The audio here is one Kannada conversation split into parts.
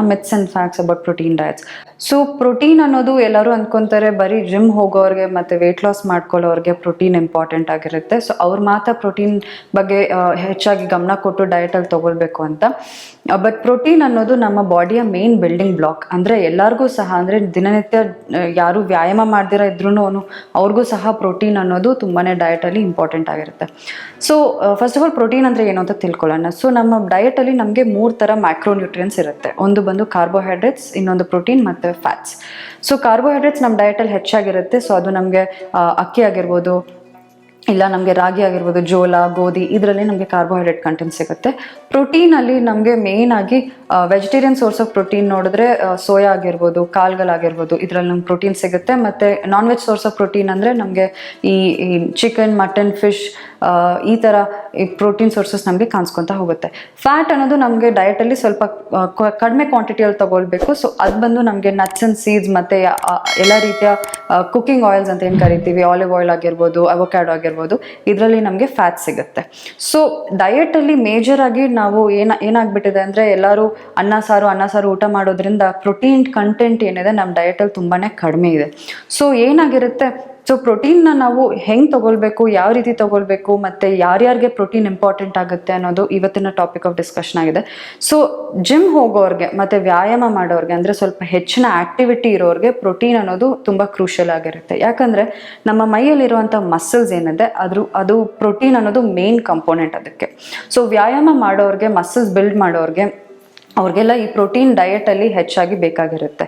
Myths and facts about protein diets. So protein ಅನ್ನೋದು ಎಲ್ಲರೂ ಅಂದ್ಕೊತಾರೆ ಬರೀ ಜಿಮ್ ಹೋಗೋರಿಗೆ ಮತ್ತು ವೆಯ್ಟ್ ಲಾಸ್ ಮಾಡ್ಕೊಳ್ಳೋರಿಗೆ ಪ್ರೋಟೀನ್ ಇಂಪಾರ್ಟೆಂಟ್ ಆಗಿರುತ್ತೆ. ಸೊ ಅವ್ರು ಮಾತ್ರ ಪ್ರೋಟೀನ್ ಬಗ್ಗೆ ಹೆಚ್ಚಾಗಿ ಗಮನ ಕೊಟ್ಟು ಡಯಟಲ್ಲಿ ತೊಗೊಳ್ಬೇಕು ಅಂತ. ಬಟ್ ಪ್ರೋಟೀನ್ ಅನ್ನೋದು ನಮ್ಮ ಬಾಡಿಯ ಮೇನ್ ಬಿಲ್ಡಿಂಗ್ ಬ್ಲಾಕ್. ಅಂದರೆ ಎಲ್ಲರಿಗೂ ಸಹ, ಅಂದರೆ ದಿನನಿತ್ಯ ಯಾರು ವ್ಯಾಯಾಮ ಮಾಡ್ದಿರ ಇದ್ರೂ ಅವ್ರಿಗೂ ಸಹ ಪ್ರೋಟೀನ್ ಅನ್ನೋದು ತುಂಬಾ ಡಯಟಲ್ಲಿ ಇಂಪಾರ್ಟೆಂಟ್ ಆಗಿರುತ್ತೆ. So first of all protein ಅಂದರೆ ಏನು ಅಂತ ತಿಳ್ಕೊಳ್ಳೋಣ. ಸೊ ನಮ್ಮ ಡಯಟಲ್ಲಿ ನಮಗೆ 3 ಥರ ಮ್ಯಾಕ್ರೋನ್ಯೂಟ್ರಿಯನ್ಸ್ ಇರುತ್ತೆ. ಒಂದು ಬಂದು ಕಾರ್ಬೋಹೈಡ್ರೇಟ್ಸ್, ಇನ್ನೊಂದು ಪ್ರೋಟೀನ್ ಮತ್ತು ಫ್ಯಾಟ್ಸ್. ಸೊ ಕಾರ್ಬೋಹೈಡ್ರೇಟ್ಸ್ ನಮ್ಮ ಡಯಟಲ್ಲಿ ಹೆಚ್ಚಾಗಿರುತ್ತೆ. ಸೊ ಅದು ನಮಗೆ ಅಕ್ಕಿ ಆಗಿರ್ಬೋದು, ಇಲ್ಲ ನಮಗೆ ರಾಗಿ ಆಗಿರ್ಬೋದು, ಜೋಳ, ಗೋಧಿ, ಇದರಲ್ಲಿ ನಮಗೆ ಕಾರ್ಬೋಹೈಡ್ರೇಟ್ ಕಂಟೆಂಟ್ ಸಿಗುತ್ತೆ. ಪ್ರೋಟೀನಲ್ಲಿ ನಮಗೆ ಮೇಯ್ನ್ ಆಗಿ ವೆಜಿಟೇರಿಯನ್ ಸೋರ್ಸ್ ಆಫ್ ಪ್ರೋಟೀನ್ ನೋಡಿದ್ರೆ ಸೋಯಾ ಆಗಿರ್ಬೋದು, ಕಾಳುಗಳಾಗಿರ್ಬೋದು, ಇದರಲ್ಲಿ ನಮ್ಗೆ ಪ್ರೋಟೀನ್ ಸಿಗುತ್ತೆ. ಮತ್ತು non veg source of protein ಅಂದರೆ ನಮಗೆ ಈ ಚಿಕನ್, ಮಟನ್, ಫಿಶ್, ಈ ಥರ ಈ ಪ್ರೋಟೀನ್ ಸೋರ್ಸಸ್ ನಮಗೆ ಕಾಣಿಸ್ಕೊತಾ ಹೋಗುತ್ತೆ. ಫ್ಯಾಟ್ ಅನ್ನೋದು ನಮಗೆ ಡಯಟಲ್ಲಿ ಸ್ವಲ್ಪ ಕಡಿಮೆ ಕ್ವಾಂಟಿಟಿಯಲ್ಲಿ ತೊಗೊಳ್ಬೇಕು. ಸೊ ಅದು ಬಂದು ನಮಗೆ ನಟ್ಸ್ ಆ್ಯಂಡ್ ಸೀಡ್ಸ್ ಮತ್ತು ಎಲ್ಲ ರೀತಿಯ ಕುಕ್ಕಿಂಗ್ ಆಯಿಲ್ಸ್ ಅಂತ ಏನು ಕರಿತೀವಿ, ಆಲಿವ್ ಆಯಿಲ್ ಆಗಿರ್ಬೋದು, ಅವೊಕ್ಯಾಡೋ ಆಗಿರ್ಬೋದು, ಇದರಲ್ಲಿ ನಮಗೆ ಫ್ಯಾಟ್ ಸಿಗುತ್ತೆ. ಸೊ ಡಯಟಲ್ಲಿ ಮೇಜರ್ ಆಗಿ ನಾವು ಏನಾಗ್ಬಿಟ್ಟಿದೆ ಅಂದರೆ ಎಲ್ಲರೂ ಅನ್ನ ಸಾರು ಊಟ ಮಾಡೋದ್ರಿಂದ ಪ್ರೋಟೀನ್ ಕಂಟೆಂಟ್ ಏನಿದೆ ನಮ್ಮ ಡಯಟಲ್ಲಿ ತುಂಬಾ ಕಡಿಮೆ ಇದೆ. ಸೊ ಏನಾಗಿರುತ್ತೆ, ಸೊ ಪ್ರೋಟೀನ್ನ ನಾವು ಹೆಂಗೆ ತೊಗೊಳ್ಬೇಕು, ಯಾವ ರೀತಿ ತೊಗೊಳ್ಬೇಕು, ಮತ್ತು ಯಾರ್ಯಾರಿಗೆ ಪ್ರೋಟೀನ್ ಇಂಪಾರ್ಟೆಂಟ್ ಆಗುತ್ತೆ ಅನ್ನೋದು ಇವತ್ತಿನ ಟಾಪಿಕ್ ಆಫ್ ಡಿಸ್ಕಷನ್ ಆಗಿದೆ. ಸೊ ಜಿಮ್ ಹೋಗೋರಿಗೆ ಮತ್ತು ವ್ಯಾಯಾಮ ಮಾಡೋರಿಗೆ, ಅಂದರೆ ಸ್ವಲ್ಪ ಹೆಚ್ಚಿನ ಆ್ಯಕ್ಟಿವಿಟಿ ಇರೋರಿಗೆ ಪ್ರೋಟೀನ್ ಅನ್ನೋದು ತುಂಬ ಕ್ರೂಷಿಯಲ್ ಆಗಿರುತ್ತೆ. ಯಾಕಂದರೆ ನಮ್ಮ ಮೈಯಲ್ಲಿರುವಂಥ ಮಸಲ್ಸ್ ಏನಿದೆ ಅದು ಪ್ರೋಟೀನ್ ಅನ್ನೋದು ಮೇನ್ ಕಂಪೋನೆಂಟ್ ಅದಕ್ಕೆ. ಸೊ ವ್ಯಾಯಾಮ ಮಾಡೋರಿಗೆ, ಮಸಲ್ಸ್ ಬಿಲ್ಡ್ ಮಾಡೋರಿಗೆ, ಅವ್ರಿಗೆಲ್ಲ ಈ ಪ್ರೋಟೀನ್ ಡಯಟಲ್ಲಿ ಹೆಚ್ಚಾಗಿ ಬೇಕಾಗಿರುತ್ತೆ.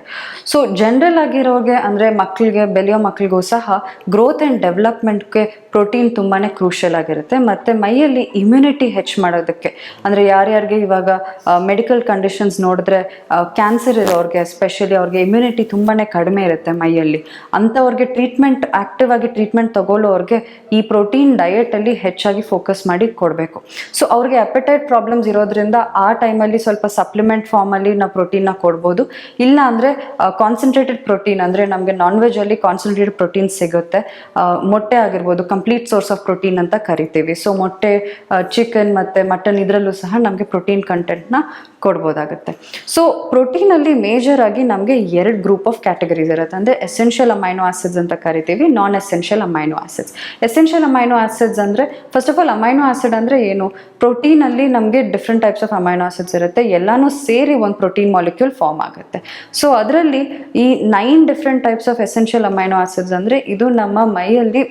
ಸೊ ಜನರಲ್ ಆಗಿರೋರಿಗೆ, ಅಂದರೆ ಮಕ್ಕಳಿಗೆ, ಬೆಳೆಯೋ ಮಕ್ಕಳಿಗೂ ಸಹ ಗ್ರೋತ್ ಆ್ಯಂಡ್ ಡೆವಲಪ್ಮೆಂಟ್ಗೆ ಪ್ರೋಟೀನ್ ತುಂಬಾ ಕ್ರೂಷಿಯಲ್ ಆಗಿರುತ್ತೆ. ಮತ್ತು ಮೈಯಲ್ಲಿ ಇಮ್ಯುನಿಟಿ ಹೆಚ್ಚು ಮಾಡೋದಕ್ಕೆ, ಅಂದರೆ ಯಾರ್ಯಾರಿಗೆ ಇವಾಗ ಮೆಡಿಕಲ್ ಕಂಡೀಷನ್ಸ್ ನೋಡಿದ್ರೆ ಕ್ಯಾನ್ಸರ್ ಇರೋರಿಗೆ ಎಸ್ಪೆಷಲಿ ಅವ್ರಿಗೆ ಇಮ್ಯುನಿಟಿ ತುಂಬಾ ಕಡಿಮೆ ಇರುತ್ತೆ ಮೈಯಲ್ಲಿ, ಅಂಥವ್ರಿಗೆ ಆ್ಯಕ್ಟಿವ್ ಆಗಿ ಟ್ರೀಟ್ಮೆಂಟ್ ತೊಗೊಳ್ಳೋರಿಗೆ ಈ ಪ್ರೋಟೀನ್ ಡಯಟಲ್ಲಿ ಹೆಚ್ಚಾಗಿ ಫೋಕಸ್ ಮಾಡಿ ಕೊಡಬೇಕು. ಸೊ ಅವ್ರಿಗೆ ಅಪೆಟೈಟ್ ಪ್ರಾಬ್ಲಮ್ಸ್ ಇರೋದ್ರಿಂದ ಆ ಟೈಮಲ್ಲಿ ಸ್ವಲ್ಪ ಸಪ್ಲಿಮೆಂಟ್ ಫಾರ್ಮಲ್ಲಿ ನಾವು ಪ್ರೋಟೀನ್ನ ಕೊಡ್ಬೋದು. ಇಲ್ಲ ಅಂದರೆ ಕಾನ್ಸಂಟ್ರೇಟೆಡ್ ಪ್ರೋಟೀನ್, ಅಂದರೆ ನಮಗೆ ನಾನ್ ವೆಜ್ಜಲ್ಲಿ ಕಾನ್ಸಂಟ್ರೇಟೆಡ್ ಪ್ರೋಟೀನ್ ಸಿಗುತ್ತೆ. ಮೊಟ್ಟೆ ಆಗಿರ್ಬೋದು, ಕಂಪ್ಲೀಟ್ ಸೋರ್ಸ್ ಆಫ್ ಪ್ರೋಟೀನ್ ಅಂತ ಕರಿತೀವಿ. ಸೊ ಮೊಟ್ಟೆ, ಚಿಕನ್ ಮತ್ತು ಮಟನ್, ಇದರಲ್ಲೂ ಸಹ ನಮಗೆ ಪ್ರೋಟೀನ್ ಕಂಟೆಂಟ್ನ ಕೊಡ್ಬೋದಾಗುತ್ತೆ. ಸೊ ಪ್ರೋಟೀನಲ್ಲಿ ಮೇಜರ್ ಆಗಿ ನಮಗೆ 2 ಗ್ರೂಪ್ ಆಫ್ ಕ್ಯಾಟಗರೀಸ್ ಇರುತ್ತೆ. ಅಂದರೆ ಎಸೆನ್ಷಿಯಲ್ ಅಮೈನೋ ಆಸಿಡ್ಸ್ ಅಂತ ಕರಿತೀವಿ, non essential amino acids. Essential amino acids ಅಂದರೆ first of all amino acid ಅಂದರೆ ಏನು, ಪ್ರೋಟೀನಲ್ಲಿ ನಮಗೆ different types of amino acids ಇರುತ್ತೆ, ಎಲ್ಲನೂ ಸೇರಿ ಒಂದು ಪ್ರೋಟೀನ್ ಮಾಲಿಕ್ಯೂಲ್ ಫಾರ್ಮ್ ಆಗುತ್ತೆ. ಸೊ ಅದರಲ್ಲಿ ಈ 9 different types of essential amino acids, ಅಂದರೆ ಇದು ನಮ್ಮ ಮೈಯಲ್ಲಿ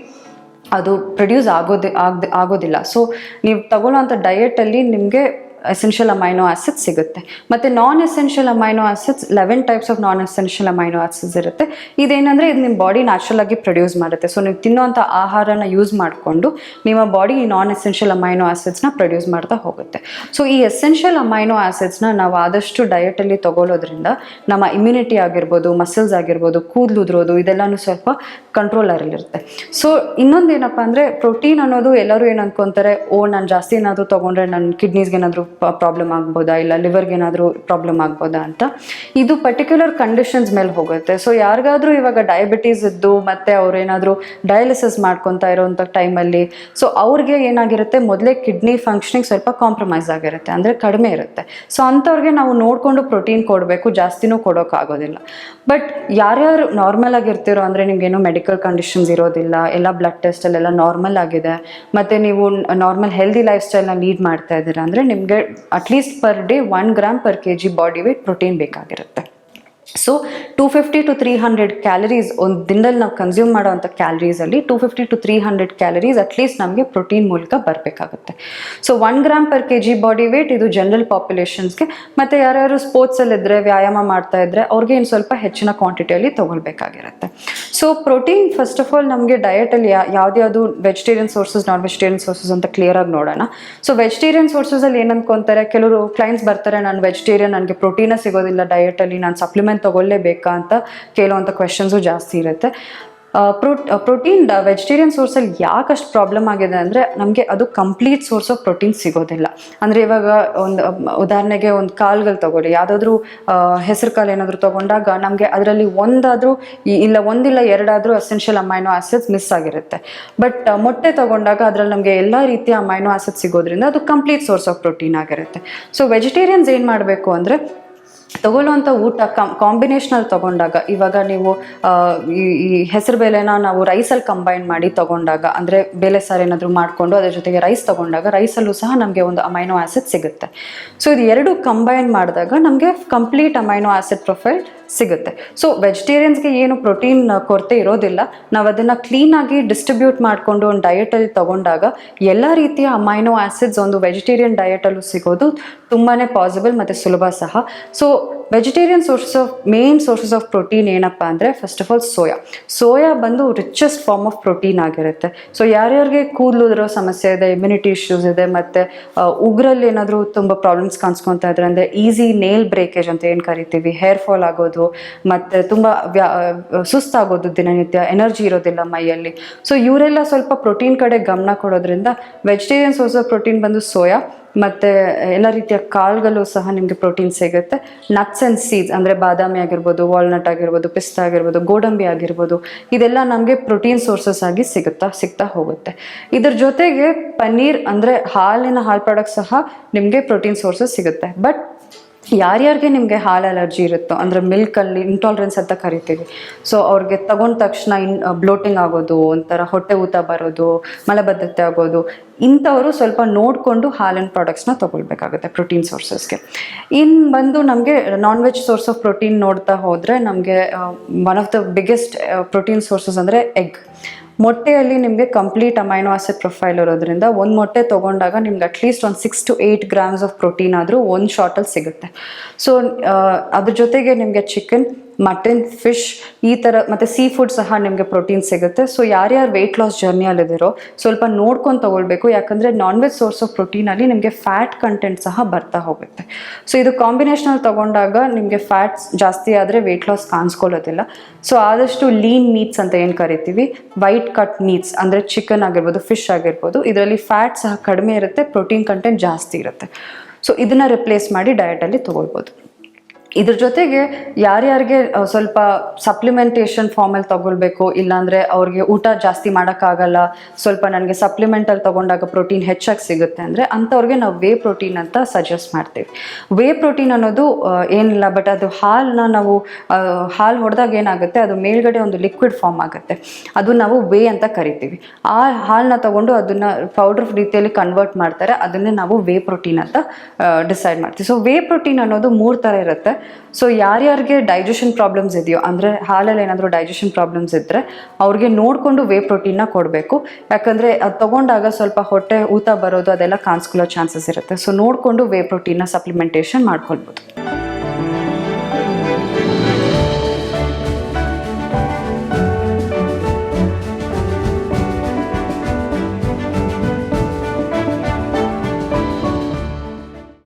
ಅದು ಪ್ರೊಡ್ಯೂಸ್ ಆಗೋದಿಲ್ಲ. ಸೊ ನೀವು ತಗೊಳ್ಳೋಂಥ ಡಯಟಲ್ಲಿ ನಿಮಗೆ ಎಸೆನ್ಷಿಯಲ್ ಅಮೈನೋ ಆಸಿಡ್ಸ್ ಸಿಗುತ್ತೆ. ಮತ್ತು ನಾನ್ essential amino acids 11 types of non essential amino acids ಇರುತ್ತೆ. ಇದೇನೆಂದರೆ ಇದು ನಿಮ್ಮ ಬಾಡಿ ನ್ಯಾಚುರಲ್ ಆಗಿ ಪ್ರೊಡ್ಯೂಸ್ ಮಾಡುತ್ತೆ. ಸೊ ನೀವು ತಿನ್ನೋಂಥ ಆಹಾರನ ಯೂಸ್ ಮಾಡಿಕೊಂಡು ನಿಮ್ಮ ಬಾಡಿ ಈ ನಾನ್ ಎಸೆನ್ಷಿಯಲ್ ಅಮೈನೋ ಆಸಿಡ್ಸ್ನ ಪ್ರೊಡ್ಯೂಸ್ ಮಾಡ್ತಾ ಹೋಗುತ್ತೆ. ಸೊ ಈ ಎಸೆನ್ಷಿಯಲ್ ಅಮೈನೋ ಆಸಿಡ್ಸ್ನ ನಾವು ಆದಷ್ಟು ಡಯಟಲ್ಲಿ ತೊಗೊಳ್ಳೋದ್ರಿಂದ ನಮ್ಮ ಇಮ್ಯುನಿಟಿ ಆಗಿರ್ಬೋದು, ಮಸಲ್ಸ್ ಆಗಿರ್ಬೋದು, ಕೂದಲು ಉದುರೋದು, ಇದೆಲ್ಲನೂ ಸ್ವಲ್ಪ ಕಂಟ್ರೋಲಲ್ಲಿರುತ್ತೆ. ಸೊ ಇನ್ನೊಂದೇನಪ್ಪ ಅಂದರೆ ಪ್ರೋಟೀನ್ ಅನ್ನೋದು ಎಲ್ಲರೂ ಏನು ಅಂದ್ಕೊತಾರೆ, ನಾನು ಜಾಸ್ತಿ ಏನಾದರೂ ತೊಗೊಂಡ್ರೆ ನನ್ನ ಕಿಡ್ನೀಸ್ಗೆ ಏನಾದರೂ ಪ್ರಾಬ್ಲಮ್ ಆಗ್ಬೋದಾ, ಇಲ್ಲ ಲಿವರ್ಗೆ ಏನಾದರೂ ಪ್ರಾಬ್ಲಮ್ ಆಗ್ಬೋದಾ ಅಂತ. ಇದು ಪರ್ಟಿಕ್ಯುಲರ್ ಕಂಡೀಷನ್ಸ್ ಮೇಲೆ ಹೋಗುತ್ತೆ. ಸೊ ಯಾರಿಗಾದ್ರೂ ಇವಾಗ ಡಯಾಬಿಟೀಸ್ ಇದ್ದು ಮತ್ತು ಅವ್ರೇನಾದರೂ ಡಯಾಲಿಸಿಸ್ ಮಾಡ್ಕೊತಾ ಇರೋವಂಥ ಟೈಮಲ್ಲಿ, ಸೊ ಅವ್ರಿಗೆ ಏನಾಗಿರುತ್ತೆ, ಮೊದಲೇ ಕಿಡ್ನಿ ಫಂಕ್ಷನಿಂಗ್ ಸ್ವಲ್ಪ ಕಾಂಪ್ರಮೈಸ್ ಆಗಿರುತ್ತೆ, ಅಂದರೆ ಕಡಿಮೆ ಇರುತ್ತೆ. ಸೊ ಅಂಥವ್ರಿಗೆ ನಾವು ನೋಡಿಕೊಂಡು ಪ್ರೋಟೀನ್ ಕೊಡಬೇಕು, ಜಾಸ್ತಿನೂ ಕೊಡೋಕ್ಕಾಗೋದಿಲ್ಲ. ಬಟ್ ಯಾರ್ಯಾರು ನಾರ್ಮಲ್ ಆಗಿರ್ತಿರೋ, ಅಂದರೆ ನಿಮಗೇನೋ ಮೆಡಿಕಲ್ ಕಂಡೀಷನ್ಸ್ ಇರೋದಿಲ್ಲ, ಎಲ್ಲ ಬ್ಲಡ್ ಟೆಸ್ಟಲ್ಲೆಲ್ಲ ನಾರ್ಮಲ್ ಆಗಿದೆ, ಮತ್ತು ನೀವು ನಾರ್ಮಲ್ ಹೆಲ್ದಿ ಲೈಫ್ ಸ್ಟೈಲ್ನ ಲೀಡ್ ಮಾಡ್ತಾ ಇದ್ದೀರಾ ಅಂದರೆ ನಿಮಗೆ at least per day 1 gram per kg body weight protein ಬೇಕಾಗಿರುತ್ತೆ. ಸೊ 250 to 300 ಕ್ಯಾಲರೀಸ್ ಒಂದು ದಿನದಲ್ಲಿ ನಾವು ಕನ್ಸ್ಯೂಮ್ ಮಾಡೋವಂಥ ಕ್ಯಾಲರೀಸಲ್ಲಿ 250 to 300 ಕ್ಯಾಲರೀಸ್ ಅಟ್ಲೀಸ್ಟ್ ನಮಗೆ ಪ್ರೋಟೀನ್ ಮೂಲಕ ಬರಬೇಕಾಗುತ್ತೆ. So 1 gram per kg body weight ಇದು ಜನರಲ್ ಪಾಪ್ಯುಲೇಷನ್ಸ್ಗೆ. ಮತ್ತು ಯಾರ್ಯಾರು ಸ್ಪೋರ್ಟ್ಸಲ್ಲಿದ್ದರೆ, ವ್ಯಾಯಾಮ ಮಾಡ್ತಾ ಇದ್ದರೆ ಅವ್ರಿಗೆ ಇನ್ನು ಸ್ವಲ್ಪ ಹೆಚ್ಚಿನ ಕ್ವಾಂಟಿಟಿಯಲ್ಲಿ ತೊಗೊಳ್ಬೇಕಾಗಿರುತ್ತೆ. So protein first of all ನಮಗೆ ಡಯಟಲ್ಲಿ ಯಾವ್ದು vegetarian sources, non vegetarian sources ಅಂತ ಕ್ಲಿಯರಾಗಿ ನೋಡೋಣ. ಸೊ ವೆಜಿಟೇರಿಯನ್ ಸೋರ್ಸಸಲ್ಲಿ ಏನು ಅಂದ್ಕೊತಾರೆ, ಕೆಲವರು ಕ್ಲೈಂಟ್ಸ್ ಬರ್ತಾರೆ, ನಾನು ವೆಜಿಟೇರಿಯನ್, ನನಗೆ ಪ್ರೋಟೀನೇ ಸಿಗೋದಿಲ್ಲ ಡಯಟಲ್ಲಿ, ನಾನು ಸಪ್ಲಿಮೆಂಟ್ ತಗೊಳ್ಳೇಬೇಕಾ ಅಂತ ಕೇಳುವಂಥ ಕ್ವೆಶನ್ಸು ಜಾಸ್ತಿ ಇರುತ್ತೆ. ಪ್ರೋಟೀನ್ ವೆಜಿಟೇರಿಯನ್ ಸೋರ್ಸಲ್ಲಿ ಯಾಕಷ್ಟು ಪ್ರಾಬ್ಲಮ್ ಆಗಿದೆ ಅಂದರೆ ನಮಗೆ ಅದು ಕಂಪ್ಲೀಟ್ ಸೋರ್ಸ್ ಆಫ್ ಪ್ರೋಟೀನ್ ಸಿಗೋದಿಲ್ಲ. ಅಂದರೆ ಇವಾಗ ಒಂದು ಉದಾಹರಣೆಗೆ ಒಂದು ಕಾಳುಗಳು ತೊಗೊಳ್ಳಿ, ಯಾವುದಾದ್ರೂ ಹೆಸರು ಕಾಳು ಏನಾದರೂ ತೊಗೊಂಡಾಗ ನಮಗೆ ಅದರಲ್ಲಿ ಒಂದಿಲ್ಲ ಎರಡಾದರೂ ಎಸೆನ್ಷಿಯಲ್ ಅಮೈನೋ ಆಸಿಡ್ಸ್ ಮಿಸ್ ಆಗಿರುತ್ತೆ. ಬಟ್ ಮೊಟ್ಟೆ ತೊಗೊಂಡಾಗ ಅದರಲ್ಲಿ ನಮಗೆ ಎಲ್ಲ ರೀತಿಯ ಅಮೈನೋ ಆಸಿಡ್ಸ್ ಸಿಗೋದ್ರಿಂದ ಅದು ಕಂಪ್ಲೀಟ್ ಸೋರ್ಸ್ ಆಫ್ ಪ್ರೋಟೀನ್ ಆಗಿರುತ್ತೆ. ಸೊ ವೆಜಿಟೇರಿಯನ್ಸ್ ಏನು ಮಾಡಬೇಕು ಅಂದರೆ ತಗೊಳ್ಳುವಂಥ ಊಟ ಕಾಂಬಿನೇಷನಲ್ಲಿ ತೊಗೊಂಡಾಗ, ಇವಾಗ ನೀವು ಈ ಹೆಸರು ಬೇಳೆನ ನಾವು ರೈಸಲ್ಲಿ ಕಂಬೈನ್ ಮಾಡಿ ತೊಗೊಂಡಾಗ, ಅಂದರೆ ಬೇಳೆ ಸಾರು ಏನಾದರೂ ಮಾಡಿಕೊಂಡು ಅದ್ರ ಜೊತೆಗೆ ರೈಸ್ ತೊಗೊಂಡಾಗ ರೈಸಲ್ಲೂ ಸಹ ನಮಗೆ ಒಂದು ಅಮೈನೋ ಆ್ಯಸಿಡ್ ಸಿಗುತ್ತೆ. ಸೊ ಇದು ಎರಡು ಕಂಬೈನ್ ಮಾಡಿದಾಗ ನಮಗೆ ಕಂಪ್ಲೀಟ್ ಅಮೈನೋ ಆ್ಯಸಿಡ್ ಪ್ರೊಫೈಲ್ ಸಿಗುತ್ತೆ. ಸೊ ವೆಜಿಟೇರಿಯನ್ಸ್ಗೆ ಏನು ಪ್ರೋಟೀನ್ ಕೊರತೆ ಇರೋದಿಲ್ಲ. ನಾವು ಅದನ್ನು ಕ್ಲೀನಾಗಿ ಡಿಸ್ಟ್ರಿಬ್ಯೂಟ್ ಮಾಡಿಕೊಂಡು ಒಂದು ಡಯಟಲ್ಲಿ ತೊಗೊಂಡಾಗ ಎಲ್ಲ ರೀತಿಯ ಅಮೈನೋ ಆ್ಯಸಿಡ್ಸ್ ಒಂದು ವೆಜಿಟೇರಿಯನ್ ಡಯಟಲ್ಲೂ ಸಿಗೋದು ತುಂಬಾ ಪಾಸಿಬಲ್ ಮತ್ತು ಸುಲಭ ಸಹ. So vegetarian main sources of protein ಏನಪ್ಪ ಅಂದರೆ, ಫಸ್ಟ್ ಆಫ್ ಆಲ್ ಸೋಯಾ ಬಂದು ರಿಚೆಸ್ಟ್ ಫಾರ್ಮ್ ಆಫ್ ಪ್ರೋಟೀನ್ ಆಗಿರುತ್ತೆ. ಸೊ ಯಾರ್ಯಾರಿಗೆ ಕೂದಲು ಸಮಸ್ಯೆ ಇದೆ, ಇಮ್ಯುನಿಟಿ ಇಶ್ಯೂಸ್ ಇದೆ, ಮತ್ತು ಉಗುರಲ್ಲಿ ಏನಾದರೂ ತುಂಬ ಪ್ರಾಬ್ಲಮ್ಸ್ ಕಾಣಿಸ್ಕೊತಾ ಇದ್ರೆ, ಅಂದರೆ ಈಸಿ ನೇಲ್ ಬ್ರೇಕೇಜ್ ಅಂತ ಏನು ಕರಿತೀವಿ, ಹೇರ್ ಫಾಲ್ ಆಗೋದು, ಮತ್ತು ತುಂಬ ಸುಸ್ತಾಗೋದು, ದಿನನಿತ್ಯ ಎನರ್ಜಿ ಇರೋದಿಲ್ಲ ಮೈಯಲ್ಲಿ. ಸೊ ಇವರೆಲ್ಲ ಸ್ವಲ್ಪ ಪ್ರೋಟೀನ್ ಕಡೆ ಗಮನ ಕೊಡೋದ್ರಿಂದ ವೆಜಿಟೇರಿಯನ್ ಸೋರ್ಸ್ ಆಫ್ ಪ್ರೋಟೀನ್ ಬಂದು ಸೋಯಾ, ಮತ್ತು ಎಲ್ಲ ರೀತಿಯ ಕಾಳುಗಳು ಸಹ ನಿಮಗೆ ಪ್ರೋಟೀನ್ ಸಿಗುತ್ತೆ. ನಟ್ಸ್ ಆ್ಯಂಡ್ ಸೀಡ್ಸ್ ಅಂದರೆ ಬಾದಾಮಿ ಆಗಿರ್ಬೋದು, ವಾಲ್ನಟ್ ಆಗಿರ್ಬೋದು, ಪಿಸ್ತಾ ಆಗಿರ್ಬೋದು, ಗೋಡಂಬಿ ಆಗಿರ್ಬೋದು, ಇದೆಲ್ಲ ನಮಗೆ ಪ್ರೋಟೀನ್ ಸೋರ್ಸಸ್ ಆಗಿ ಸಿಗ್ತಾ ಹೋಗುತ್ತೆ. ಇದ್ರ ಜೊತೆಗೆ ಪನ್ನೀರ್ ಅಂದರೆ ಹಾಲು ಪ್ರಾಡಕ್ಟ್ಸ್ ಸಹ ನಿಮಗೆ ಪ್ರೋಟೀನ್ ಸೋರ್ಸಸ್ ಸಿಗುತ್ತೆ. ಬಟ್ ಯಾರ್ಯಾರಿಗೆ ನಿಮಗೆ ಹಾಲು ಅಲರ್ಜಿ ಇರುತ್ತೋ, ಅಂದರೆ ಮಿಲ್ಕಲ್ಲಿ ಇಂಟಾಲರೆನ್ಸ್ ಅಂತ ಕರಿತೀವಿ, ಸೊ ಅವ್ರಿಗೆ ತಗೊಂಡ ತಕ್ಷಣ ಬ್ಲೋಟಿಂಗ್ ಆಗೋದು, ಒಂಥರ ಹೊಟ್ಟೆ ಊತ ಬರೋದು, ಮಲಬದ್ಧತೆ ಆಗೋದು, ಇಂಥವರು ಸ್ವಲ್ಪ ನೋಡಿಕೊಂಡು ಹಾಲಿನ ಪ್ರಾಡಕ್ಟ್ಸ್ನ ತೊಗೊಳ್ಬೇಕಾಗುತ್ತೆ ಪ್ರೋಟೀನ್ ಸೋರ್ಸಸ್ಗೆ. ಇನ್ನು ಬಂದು ನಮಗೆ non veg source of protein ನೋಡ್ತಾ ಹೋದರೆ, ನಮಗೆ one of the biggest protein sources ಅಂದರೆ ಎಗ್. ಮೊಟ್ಟೆಯಲ್ಲಿ ನಿಮಗೆ ಕಂಪ್ಲೀಟ್ ಅಮೈನೋ ಆಸಿಡ್ ಪ್ರೊಫೈಲ್ ಇರೋದ್ರಿಂದ ಒಂದು ಮೊಟ್ಟೆ ತೊಗೊಂಡಾಗ ನಿಮ್ಗೆ ಅಟ್ಲೀಸ್ಟ್ ಒಂದು 6 to 8 grams ಆಫ್ ಪ್ರೋಟೀನ್ ಆದರೂ ಒಂದು ಶಾರ್ಟಲ್ಲಿ ಸಿಗುತ್ತೆ. ಸೊ ಅದ್ರ ಜೊತೆಗೆ ನಿಮಗೆ ಚಿಕನ್, ಮಟನ್, ಫಿಶ್ ಈ ಥರ ಮತ್ತು ಸೀ ಫುಡ್ ಸಹ ನಿಮಗೆ ಪ್ರೋಟೀನ್ ಸಿಗುತ್ತೆ. ಸೊ ಯಾರ್ಯಾರು ವೆಯ್ಟ್ ಲಾಸ್ ಜರ್ನಿಯಲ್ಲಿದ್ದೀರೋ ಸ್ವಲ್ಪ ನೋಡ್ಕೊಂಡು ತೊಗೊಳ್ಬೇಕು, ಯಾಕಂದರೆ ನಾನ್ ವೆಜ್ ಸೋರ್ಸ್ ಆಫ್ ಪ್ರೋಟೀನಲ್ಲಿ ನಿಮಗೆ ಫ್ಯಾಟ್ ಕಂಟೆಂಟ್ ಸಹ ಬರ್ತಾ ಹೋಗುತ್ತೆ. ಸೊ ಇದು ಕಾಂಬಿನೇಷನಲ್ಲಿ ತೊಗೊಂಡಾಗ ನಿಮಗೆ ಫ್ಯಾಟ್ಸ್ ಜಾಸ್ತಿ ಆದರೆ ವೆಯ್ಟ್ ಲಾಸ್ ಕಾಣಿಸ್ಕೊಳ್ಳೋದಿಲ್ಲ. ಸೊ ಆದಷ್ಟು ಲೀನ್ ಮೀಟ್ಸ್ ಅಂತ ಏನು ಕರಿತೀವಿ, ವೈಟ್ ಕಟ್ ಮೀಟ್ಸ್ ಅಂದರೆ ಚಿಕನ್ ಆಗಿರ್ಬೋದು, ಫಿಶ್ ಆಗಿರ್ಬೋದು, ಇದರಲ್ಲಿ ಫ್ಯಾಟ್ ಸಹ ಕಡಿಮೆ ಇರುತ್ತೆ, ಪ್ರೋಟೀನ್ ಕಂಟೆಂಟ್ ಜಾಸ್ತಿ ಇರುತ್ತೆ. ಸೊ ಇದನ್ನು ರಿಪ್ಲೇಸ್ ಮಾಡಿ ಡಯಟಲ್ಲಿ ತೊಗೊಳ್ಬೋದು. ಇದ್ರ ಜೊತೆಗೆ ಯಾರ್ಯಾರಿಗೆ ಸ್ವಲ್ಪ ಸಪ್ಲಿಮೆಂಟೇಷನ್ ಫಾರ್ಮಲ್ಲಿ ತೊಗೊಳ್ಬೇಕು, ಇಲ್ಲಾಂದರೆ ಅವ್ರಿಗೆ ಊಟ ಜಾಸ್ತಿ ಮಾಡೋಕ್ಕಾಗಲ್ಲ, ಸ್ವಲ್ಪ ನನಗೆ ಸಪ್ಲಿಮೆಂಟಲ್ಲಿ ತೊಗೊಂಡಾಗ ಪ್ರೋಟೀನ್ ಹೆಚ್ಚಾಗಿ ಸಿಗುತ್ತೆ ಅಂದರೆ ಅಂಥವ್ರಿಗೆ ನಾವು ವೇ ಪ್ರೋಟೀನ್ ಅಂತ ಸಜೆಸ್ಟ್ ಮಾಡ್ತೀವಿ. ವೇ ಪ್ರೋಟೀನ್ ಅನ್ನೋದು ಏನಿಲ್ಲ, ಬಟ್ ಅದು ನಾವು ಹಾಲು ಹೊಡೆದಾಗ ಏನಾಗುತ್ತೆ, ಅದು ಮೇಲ್ಗಡೆ ಒಂದು ಲಿಕ್ವಿಡ್ ಫಾರ್ಮ್ ಆಗುತ್ತೆ, ಅದು ನಾವು ವೇ ಅಂತ ಕರಿತೀವಿ. ಆ ಹಾಲನ್ನ ತೊಗೊಂಡು ಅದನ್ನು ಪೌಡರ್ ರೀತಿಯಲ್ಲಿ ಕನ್ವರ್ಟ್ ಮಾಡ್ತಾರೆ, ಅದನ್ನೇ ನಾವು ವೇ ಪ್ರೋಟೀನ್ ಅಂತ ಡಿಸೈಡ್ ಮಾಡ್ತೀವಿ. ಸೊ ವೇ ಪ್ರೋಟೀನ್ ಅನ್ನೋದು 3 ಥರ ಇರುತ್ತೆ. ಸೊ ಯಾರ್ಯಾರಿಗೆ ಡೈಜೆಷನ್ ಪ್ರಾಬ್ಲಮ್ಸ್ ಇದೆಯೋ, ಅಂದರೆ ಹಾಲಲ್ಲಿ ಏನಾದರೂ ಡೈಜೆಷನ್ ಪ್ರಾಬ್ಲಮ್ಸ್ ಇದ್ದರೆ ಅವ್ರಿಗೆ ನೋಡಿಕೊಂಡು ವೇ ಪ್ರೋಟೀನ್ನ ಕೊಡಬೇಕು. ಯಾಕಂದರೆ ಅದು ತೊಗೊಂಡಾಗ ಸ್ವಲ್ಪ ಹೊಟ್ಟೆ ಊತ ಬರೋದು ಅದೆಲ್ಲ ಕಾಣಿಸ್ಕೊಳ್ಳೋ ಚಾನ್ಸಸ್ ಇರುತ್ತೆ. ಸೊ ನೋಡಿಕೊಂಡು ವೇ ಪ್ರೋಟೀನ್ನ ಸಪ್ಲಿಮೆಂಟೇಷನ್ ಮಾಡ್ಕೊಳ್ಬೋದು.